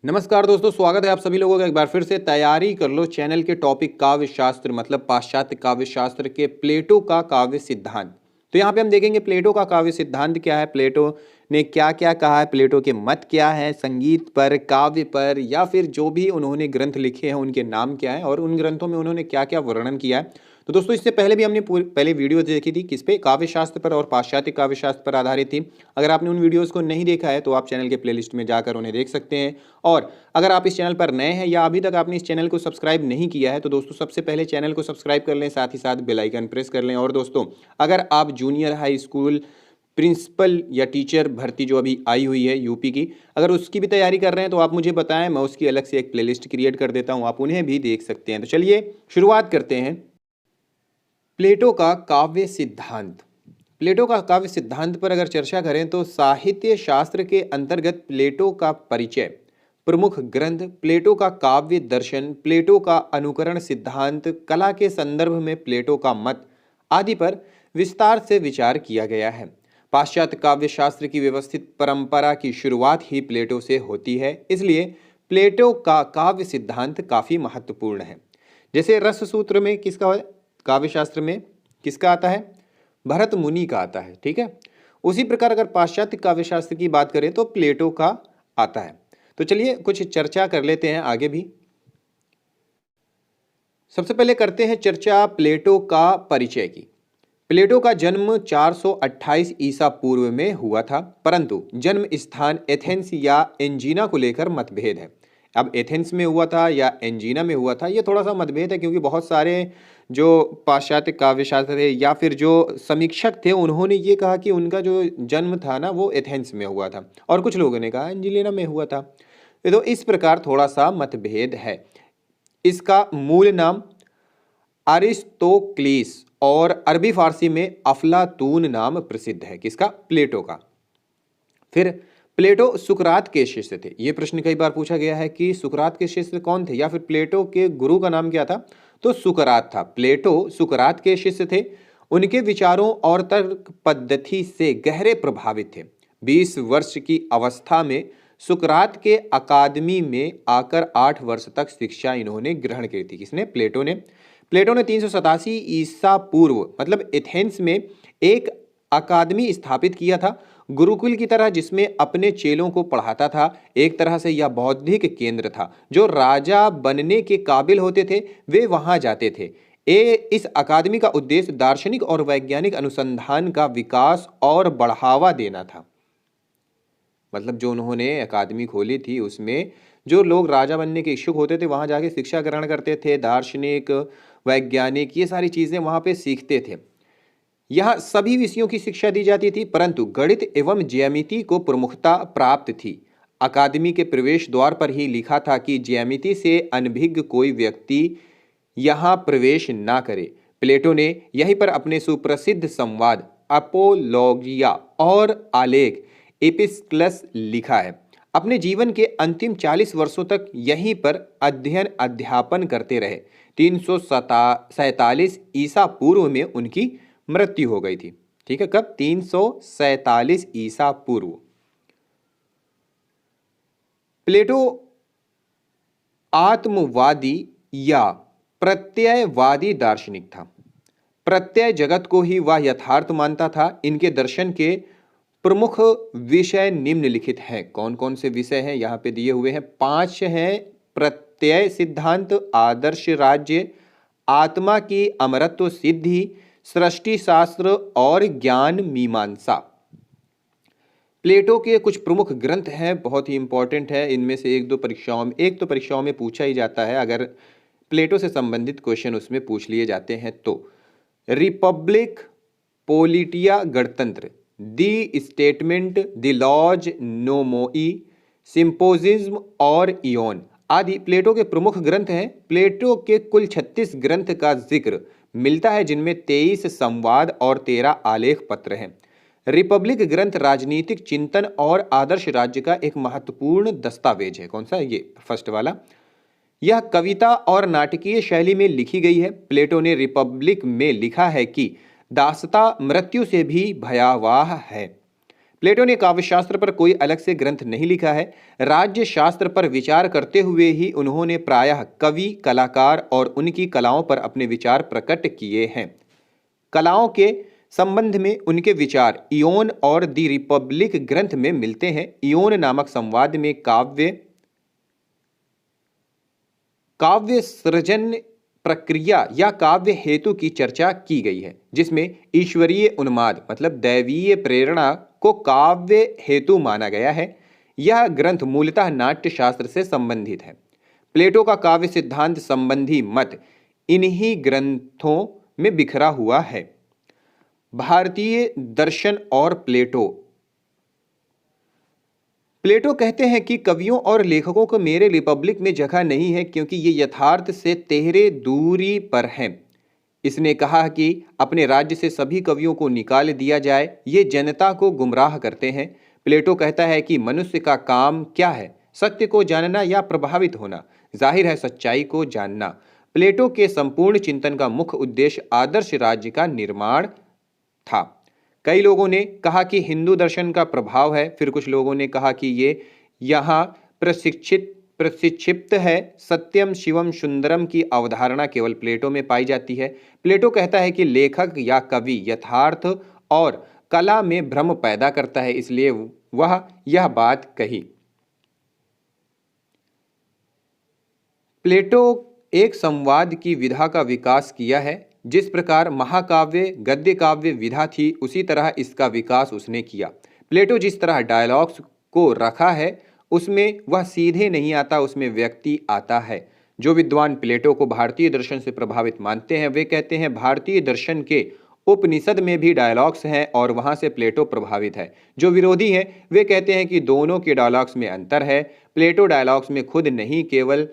नमस्कार दोस्तों, स्वागत है आप सभी लोगों का एक बार फिर से। तैयारी कर लो चैनल के टॉपिक काव्य शास्त्र मतलब पाश्चात्य काव्य शास्त्र के प्लेटो का काव्य सिद्धांत। तो यहाँ पे हम देखेंगे प्लेटो का काव्य सिद्धांत क्या है, प्लेटो ने क्या क्या कहा है, प्लेटो के मत क्या है संगीत पर, काव्य पर, या फिर जो भी उन्होंने ग्रंथ लिखे हैं उनके नाम क्या है और उन ग्रंथों में उन्होंने क्या क्या वर्णन किया है। तो दोस्तों इससे पहले भी हमने पहले वीडियो देखी थी किस पे, काव्य शास्त्र पर और पाश्चात्य काव्य शास्त्र पर आधारित थी। अगर आपने उन वीडियोस को नहीं देखा है तो आप चैनल के प्लेलिस्ट में जाकर उन्हें देख सकते हैं। और अगर आप इस चैनल पर नए हैं या अभी तक आपने इस चैनल को सब्सक्राइब नहीं किया है तो दोस्तों सबसे पहले चैनल को सब्सक्राइब कर लें, साथ ही साथ बेल आइकन प्रेस कर लें। और दोस्तों अगर आप जूनियर हाई स्कूल प्रिंसिपल या टीचर भर्ती जो अभी आई हुई है यूपी की, अगर उसकी भी तैयारी कर रहे हैं तो आप मुझे बताएं, मैं उसकी अलग से एक प्लेलिस्ट क्रिएट कर देता हूं, आप उन्हें भी देख सकते हैं। तो चलिए शुरुआत करते हैं। प्लेटो का काव्य सिद्धांत। प्लेटो का काव्य सिद्धांत पर अगर चर्चा करें तो साहित्य शास्त्र के अंतर्गत प्लेटो का परिचय, प्रमुख ग्रंथ, प्लेटो का काव्य दर्शन, प्लेटो का अनुकरण सिद्धांत, कला के संदर्भ में प्लेटो का मत आदि पर विस्तार से विचार किया गया है। पाश्चात्य काव्य शास्त्र की व्यवस्थित परंपरा की शुरुआत ही प्लेटो से होती है, इसलिए प्लेटो का काव्य सिद्धांत काफी महत्वपूर्ण है। जैसे रस सूत्र में किसका, काव्य शास्त्र में किसका आता है, भरत मुनि का आता है, ठीक है। उसी प्रकार अगर पाश्चात्य काव्य शास्त्र की बात करें तो प्लेटो का आता है। तो चलिए कुछ चर्चा कर लेते हैं आगे भी। सबसे पहले करते हैं चर्चा प्लेटो का परिचय की। प्लेटो का जन्म 428 ईसा पूर्व में हुआ था, परंतु जन्म स्थान एथेंस या एंजीना को लेकर मतभेद है। अब एथेंस में हुआ था या एंजीना में हुआ था, ये थोड़ा सा मतभेद है, क्योंकि बहुत सारे जो पाश्चात्य काव्य शास्त्र थे या फिर जो समीक्षक थे उन्होंने ये कहा कि उनका जो जन्म था ना वो एथेंस में हुआ था, और कुछ लोगों ने कहा एंजिलिना में हुआ था। तो इस प्रकार थोड़ा सा मतभेद है। इसका मूल नाम अरिस्तोक्लिस और अरबी फारसी में अफलातून नाम प्रसिद्ध है, किसका, प्लेटो का। फिर प्लेटो सुकरात के शिष्य थे। यह प्रश्न कई बार पूछा गया है कि सुकरात के शिष्य कौन थे या फिर प्लेटो के गुरु का नाम क्या था, तो सुकरात था। प्लेटो सुकरात के शिष्य थे। उनके विचारों और तर्क पद्धति से गहरे प्रभावित थे। 20 वर्ष की अवस्था में सुकरात के अकादमी में आकर 8 वर्ष तक शिक्षा इन्होंने ग्रहण की थी। किसने, प्लेटो ने। प्लेटो ने 387 ईसा पूर्व मतलब एथेंस में एक अकादमी स्थापित किया था, गुरुकुल की तरह, जिसमें अपने चेलों को पढ़ाता था। एक तरह से यह बौद्धिक केंद्र था। जो राजा बनने के काबिल होते थे वे वहां जाते थे। इस अकादमी का उद्देश्य दार्शनिक और वैज्ञानिक अनुसंधान का विकास और बढ़ावा देना था। मतलब जो उन्होंने अकादमी खोली थी उसमें जो लोग राजा बनने के इच्छुक होते थे वहां जाके शिक्षा ग्रहण करते थे, दार्शनिक, वैज्ञानिक, ये सारी चीजें वहां पे सीखते थे। यह सभी विषयों की शिक्षा दी जाती थी, परंतु गणित एवं ज्यामिति को प्रमुखता प्राप्त थी। अकादमी के प्रवेश द्वार पर ही लिखा था कि ज्यामिति से अनभिज्ञ कोई व्यक्ति यहाँ प्रवेश ना करे। प्लेटो ने यहीं पर अपने सुप्रसिद्ध संवाद अपोलोगिया और आलेख एपिस्क्लस लिखा है। अपने जीवन के अंतिम 40 वर्षों तक यहीं पर अध्ययन अध्यापन करते रहे। 347 ईसा पूर्व में उनकी मृत्यु हो गई थी। ठीक है, कब, 347 ईसा पूर्व। प्लेटो आत्मवादी या प्रत्ययवादी दार्शनिक था। प्रत्यय जगत को ही वह यथार्थ मानता था। इनके दर्शन के प्रमुख विषय निम्नलिखित हैं। कौन कौन से विषय हैं यहाँ पे दिए हुए हैं, 5 हैं। प्रत्यय सिद्धांत, आदर्श राज्य, आत्मा की अमरत्व सिद्धि, सृष्टि शास्त्र और ज्ञान मीमांसा। प्लेटो के कुछ प्रमुख ग्रंथ हैं, बहुत ही इंपॉर्टेंट है। इनमें से एक तो परीक्षाओं में पूछा ही जाता है, अगर प्लेटो से संबंधित क्वेश्चन उसमें पूछ लिए जाते हैं तो। रिपब्लिक, पोलिटिया गणतंत्र, दी स्टेटमेंट, द लॉज नोमोई, सिंपोजिज्म और इयोन आदि प्लेटो के प्रमुख ग्रंथ हैं। प्लेटो के कुल 36 ग्रंथ का जिक्र मिलता है, जिनमें 23 संवाद और 13 आलेख पत्र हैं। रिपब्लिक ग्रंथ राजनीतिक चिंतन और आदर्श राज्य का एक महत्वपूर्ण दस्तावेज है। कौन सा, ये फर्स्ट वाला। यह कविता और नाटकीय शैली में लिखी गई है। प्लेटो ने रिपब्लिक में लिखा है कि दासता मृत्यु से भी भयावह है। प्लेटो ने काव्यशास्त्र पर कोई अलग से ग्रंथ नहीं लिखा है। राज्य शास्त्र पर विचार करते हुए ही उन्होंने प्रायः कवि, कलाकार और उनकी कलाओं पर अपने विचार प्रकट किए हैं। कलाओं के संबंध में उनके विचार इयोन और द रिपब्लिक ग्रंथ में मिलते हैं। इयोन नामक संवाद में काव्य सृजन प्रक्रिया या काव्य हेतु की चर्चा की गई है, जिसमें ईश्वरीय उन्माद मतलब दैवीय प्रेरणा को काव्य हेतु माना गया है। यह ग्रंथ मूलतः नाट्य शास्त्र से संबंधित है। प्लेटो का काव्य सिद्धांत संबंधी मत इन्हीं ग्रंथों में बिखरा हुआ है। भारतीय दर्शन और प्लेटो कहते हैं कि कवियों और लेखकों को मेरे रिपब्लिक में जगह नहीं है, क्योंकि ये यथार्थ से तेहरे दूरी पर हैं। इसने कहा कि अपने राज्य से सभी कवियों को निकाल दिया जाए, ये जनता को गुमराह करते हैं। प्लेटो कहता है कि मनुष्य का काम क्या है, सत्य को जानना या प्रभावित होना। जाहिर है सच्चाई को जानना। प्लेटो के संपूर्ण चिंतन का मुख्य उद्देश्य आदर्श राज्य का निर्माण था। कई लोगों ने कहा कि हिंदू दर्शन का प्रभाव है, फिर कुछ लोगों ने कहा कि ये यहाँ प्रशिक्षिप्त है। सत्यम शिवम सुंदरम की अवधारणा केवल प्लेटो में पाई जाती है। प्लेटो कहता है कि लेखक या कवि यथार्थ और कला में भ्रम पैदा करता है, इसलिए वह यह बात कही। प्लेटो एक संवाद की विधा का विकास किया है। जिस प्रकार महाकाव्य गद्य काव्य विधा थी, उसी तरह इसका विकास उसने किया। प्लेटो जिस तरह डायलॉग्स को रखा है, उसमें वह सीधे नहीं आता, उसमें व्यक्ति आता है। जो विद्वान प्लेटो को भारतीय दर्शन से प्रभावित मानते हैं, वे कहते हैं भारतीय दर्शन के उपनिषद में भी डायलॉग्स हैं और वहां से प्लेटो प्रभावित है। जो विरोधी हैं, वे कहते हैं कि दोनों के डायलॉग्स में अंतर है। प्लेटो डायलॉग्स में खुद नहीं, केवल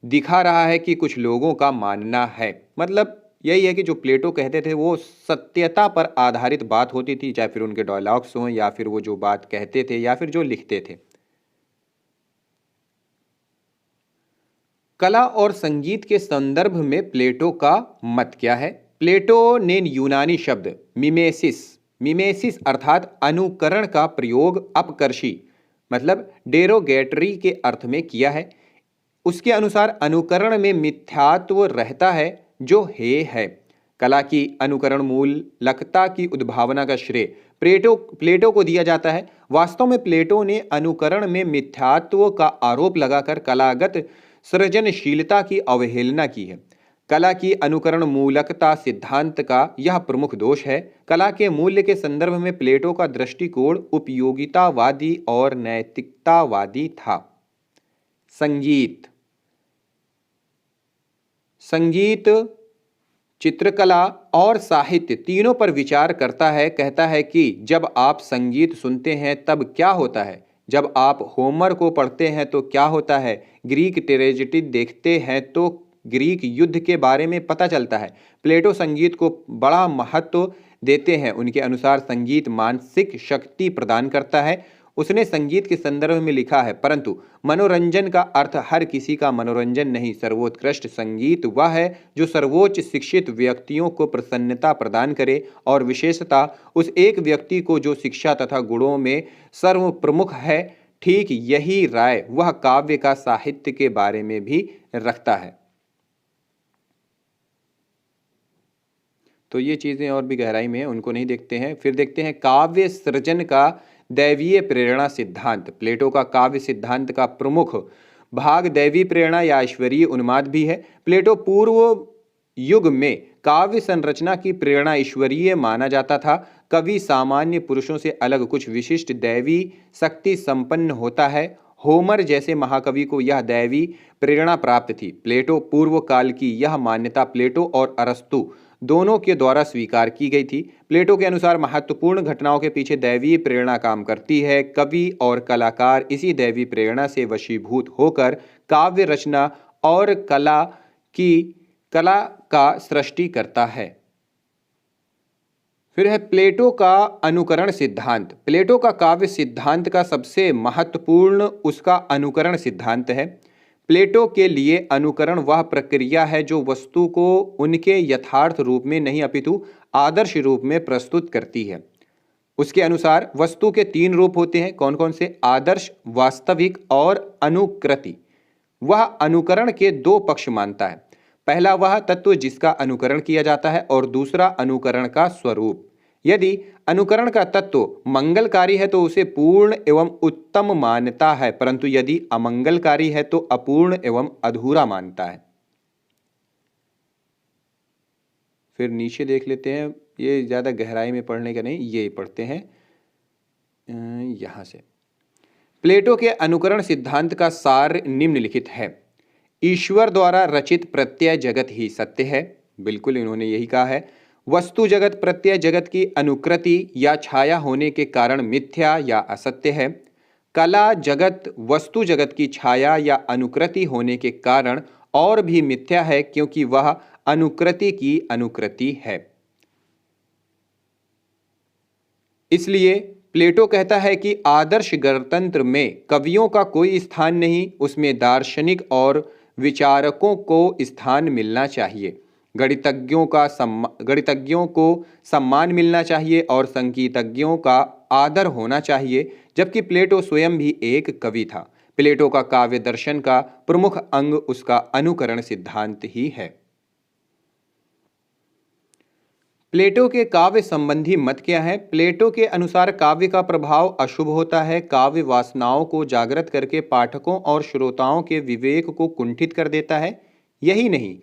दिखा रहा है कि कुछ लोगों का मानना है। मतलब यही है कि जो प्लेटो कहते थे वो सत्यता पर आधारित बात होती थी, चाहे फिर उनके डायलॉग्स हों या फिर वो जो बात कहते थे या फिर जो लिखते थे। कला और संगीत के संदर्भ में प्लेटो का मत क्या है? प्लेटो ने यूनानी शब्द मिमेसिस अर्थात अनुकरण का प्रयोग अपकर्षी मतलब डेरोगेटरी के अर्थ में किया है। उसके अनुसार अनुकरण में मिथ्यात्व रहता है जो है। कला की अनुकरण मूलकता की उद्भावना का श्रेय प्लेटो को दिया जाता है। वास्तव में प्लेटो ने अनुकरण में मिथ्यात्व का आरोप लगाकर कलागत सृजनशीलता की अवहेलना की है। कला की अनुकरण मूलकता सिद्धांत का यह प्रमुख दोष है। कला के मूल्य के संदर्भ में प्लेटो का दृष्टिकोण उपयोगितावादी और नैतिकतावादी था। संगीत, चित्रकला और साहित्य तीनों पर विचार करता है। कहता है कि जब आप संगीत सुनते हैं तब क्या होता है, जब आप होमर को पढ़ते हैं तो क्या होता है, ग्रीक ट्रेजेडी देखते हैं तो ग्रीक युद्ध के बारे में पता चलता है। प्लेटो संगीत को बड़ा महत्व देते हैं। उनके अनुसार संगीत मानसिक शक्ति प्रदान करता है। उसने संगीत के संदर्भ में लिखा है, परंतु मनोरंजन का अर्थ हर किसी का मनोरंजन नहीं। सर्वोत्कृष्ट संगीत वह है जो सर्वोच्च शिक्षित व्यक्तियों को प्रसन्नता प्रदान करे और विशेषता उस एक व्यक्ति को जो शिक्षा तथा गुणों में सर्व प्रमुख है। ठीक यही राय वह काव्य का साहित्य के बारे में भी रखता है। तो ये चीज़ें और भी गहराई में हैं, उनको नहीं देखते हैं। फिर देखते हैं काव्य सृजन का दैवीय प्रेरणा सिद्धांत। प्लेटो का काव्य सिद्धांत का प्रमुख भाग दैवी प्रेरणा या ईश्वरीय उन्माद भी है। प्लेटो पूर्व युग में काव्य संरचना की प्रेरणा ईश्वरीय माना जाता था। कवि सामान्य पुरुषों से अलग कुछ विशिष्ट दैवी शक्ति संपन्न होता है। होमर जैसे महाकवि को यह दैवी प्रेरणा प्राप्त थी। प्लेटो पूर्व काल की यह मान्यता प्लेटो और अरस्तु दोनों के द्वारा स्वीकार की गई थी। प्लेटो के अनुसार महत्वपूर्ण घटनाओं के पीछे दैवीय प्रेरणा काम करती है। कवि और कलाकार इसी दैवीय प्रेरणा से वशीभूत होकर काव्य रचना और कला का सृष्टि करता है। फिर है प्लेटो का अनुकरण सिद्धांत। प्लेटो का काव्य सिद्धांत का सबसे महत्वपूर्ण उसका अनुकरण सिद्धांत है। प्लेटो के लिए अनुकरण वह प्रक्रिया है जो वस्तु को उनके यथार्थ रूप में नहीं अपितु आदर्श रूप में प्रस्तुत करती है। उसके अनुसार वस्तु के 3 रूप होते हैं, कौन कौन से? आदर्श, वास्तविक और अनुकृति। वह अनुकरण के 2 पक्ष मानता है। पहला वह तत्व जिसका अनुकरण किया जाता है और दूसरा अनुकरण का स्वरूप। यदि अनुकरण का तत्व मंगलकारी है तो उसे पूर्ण एवं उत्तम मानता है, परंतु यदि अमंगलकारी है तो अपूर्ण एवं अधूरा मानता है। फिर नीचे देख लेते हैं, ये ज़्यादा गहराई में पढ़ने का नहीं, ये पढ़ते हैं यहाँ से। प्लेटो के अनुकरण सिद्धांत का सार निम्नलिखित है। ईश्वर द्वारा रचित प्रत्यय जगत ही सत्य है, बिल्कुल इन्होंने यही कहा है। वस्तु जगत प्रत्यय जगत की अनुकृति या छाया होने के कारण मिथ्या या असत्य है। कला जगत वस्तु जगत की छाया या अनुकृति होने के कारण और भी मिथ्या है, क्योंकि वह अनुकृति की अनुकृति है। इसलिए प्लेटो कहता है कि आदर्श गणतंत्र में कवियों का कोई स्थान नहीं, उसमें दार्शनिक और विचारकों को स्थान मिलना चाहिए। गणितज्ञों को सम्मान मिलना चाहिए और संगीतज्ञों का आदर होना चाहिए, जबकि प्लेटो स्वयं भी एक कवि था। प्लेटो का काव्य दर्शन का प्रमुख अंग उसका अनुकरण सिद्धांत ही है। प्लेटो के काव्य संबंधी मत क्या है? प्लेटो के अनुसार काव्य का प्रभाव अशुभ होता है। काव्य वासनाओं को जागृत करके पाठकों और श्रोताओं के विवेक को कुंठित कर देता है। यही नहीं,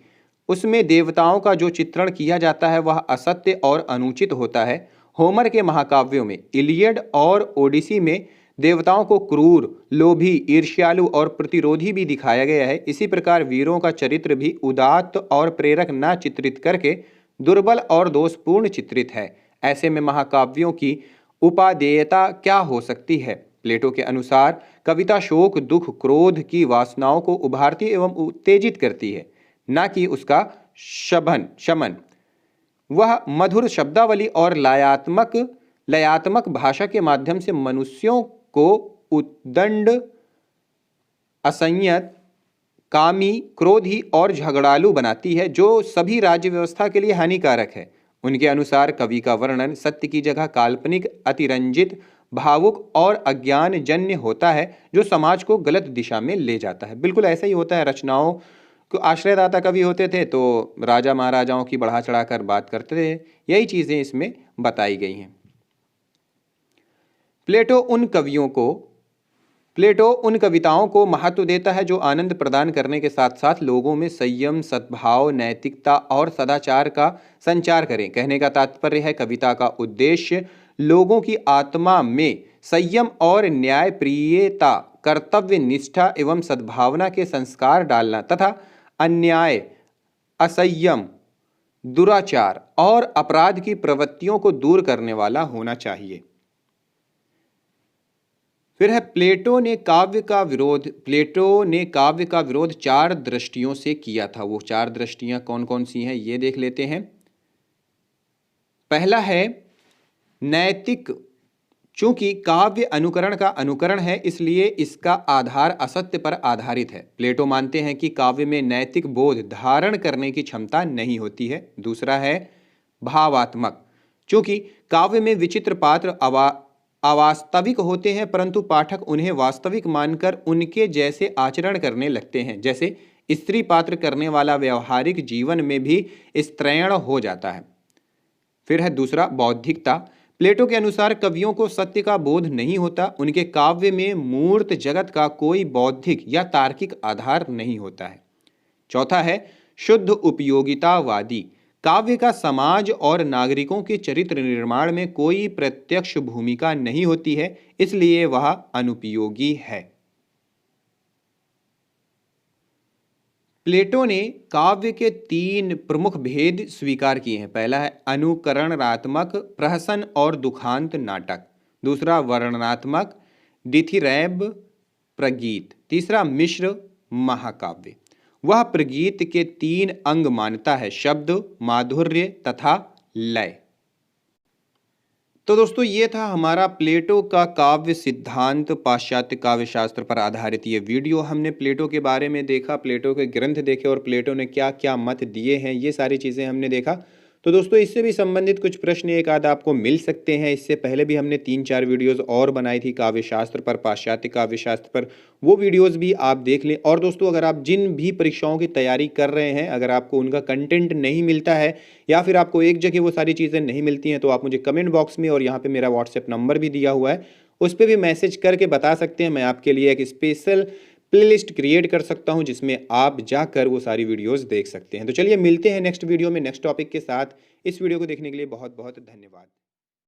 उसमें देवताओं का जो चित्रण किया जाता है वह असत्य और अनुचित होता है। होमर के महाकाव्यों में इलियड और ओडिसी में देवताओं को क्रूर, लोभी, ईर्ष्यालु और प्रतिरोधी भी दिखाया गया है। इसी प्रकार वीरों का चरित्र भी उदात्त और प्रेरक न चित्रित करके दुर्बल और दोषपूर्ण चित्रित है। ऐसे में महाकाव्यों की उपादेयता क्या हो सकती है? प्लेटो के अनुसार कविता शोक, दुख, क्रोध की वासनाओं को उभारती एवं उत्तेजित करती है, न कि उसका शमन। वह मधुर शब्दावली और लयात्मक भाषा के माध्यम से मनुष्यों को उद्दंड, असंयत, कामी, क्रोधी और झगड़ालू बनाती है, जो सभी राज्य व्यवस्था के लिए हानिकारक है। उनके अनुसार कवि का वर्णन सत्य की जगह काल्पनिक, अतिरंजित, भावुक और अज्ञानजन्य होता है, जो समाज को गलत दिशा में ले जाता है। बिल्कुल ऐसा ही होता है। रचनाओं को आश्रयदाता कवि होते थे तो राजा महाराजाओं की बढ़ा चढ़ाकर बात करते थे। यही चीज़ें इसमें बताई गई हैं। प्लेटो उन कविताओं को महत्व देता है जो आनंद प्रदान करने के साथ साथ लोगों में संयम, सद्भाव, नैतिकता और सदाचार का संचार करें। कहने का तात्पर्य है, कविता का उद्देश्य लोगों की आत्मा में संयम और न्यायप्रियता, कर्तव्य निष्ठा एवं सद्भावना के संस्कार डालना तथा अन्याय, असंयम, दुराचार और अपराध की प्रवृत्तियों को दूर करने वाला होना चाहिए। फिर है प्लेटो ने काव्य का विरोध 4 दृष्टियों से किया था। वो 4 दृष्टियां कौन कौन सी हैं ये देख लेते हैं। पहला है नैतिक। चूंकि काव्य अनुकरण का अनुकरण है, इसलिए इसका आधार असत्य पर आधारित है। प्लेटो मानते हैं कि काव्य में नैतिक बोध धारण करने की क्षमता नहीं होती है। दूसरा है भावात्मक। चूंकि काव्य में विचित्र पात्र अवास्तविक होते हैं, परंतु पाठक उन्हें वास्तविक मानकर उनके जैसे आचरण करने लगते हैं। जैसे स्त्री पात्र करने वाला व्यवहारिक जीवन में भी स्त्रैण हो जाता है। फिर है दूसरा बौद्धिकता। प्लेटो के अनुसार कवियों को सत्य का बोध नहीं होता। उनके काव्य में मूर्त जगत का कोई बौद्धिक या तार्किक आधार नहीं होता है। चौथा है शुद्ध उपयोगितावादी। काव्य का समाज और नागरिकों के चरित्र निर्माण में कोई प्रत्यक्ष भूमिका नहीं होती है, इसलिए वह अनुपयोगी है। प्लेटो ने काव्य के 3 प्रमुख भेद स्वीकार किए हैं। पहला है अनुकरणात्मक, प्रहसन और दुखांत नाटक। दूसरा वर्णनात्मक, डिथिरैब, प्रगीत। तीसरा मिश्र महाकाव्य। वह प्रगीत के 3 अंग मानता है, शब्द, माधुर्य तथा लय। तो दोस्तों ये था हमारा प्लेटो का काव्य सिद्धांत, पाश्चात्य काव्य शास्त्र पर आधारित ये वीडियो। हमने प्लेटो के बारे में देखा, प्लेटो के ग्रंथ देखे और प्लेटो ने क्या क्या मत दिए हैं, ये सारी चीज़ें हमने देखा। तो दोस्तों इससे भी संबंधित कुछ प्रश्न एक आध आपको मिल सकते हैं। इससे पहले भी हमने 3-4 वीडियोस और बनाई थी काव्य शास्त्र पर, पाश्चात्य काव्य शास्त्र पर, वो वीडियोस भी आप देख लें। और दोस्तों अगर आप जिन भी परीक्षाओं की तैयारी कर रहे हैं, अगर आपको उनका कंटेंट नहीं मिलता है या फिर आपको एक जगह वो सारी चीज़ें नहीं मिलती हैं, तो आप मुझे कमेंट बॉक्स में और यहाँ पे मेरा व्हाट्सएप नंबर भी दिया हुआ है, उस पर भी मैसेज करके बता सकते हैं। मैं आपके लिए एक स्पेशल प्लेलिस्ट क्रिएट कर सकता हूं जिसमें आप जाकर वो सारी वीडियोस देख सकते हैं। तो चलिए मिलते हैं नेक्स्ट वीडियो में नेक्स्ट टॉपिक के साथ। इस वीडियो को देखने के लिए बहुत बहुत धन्यवाद।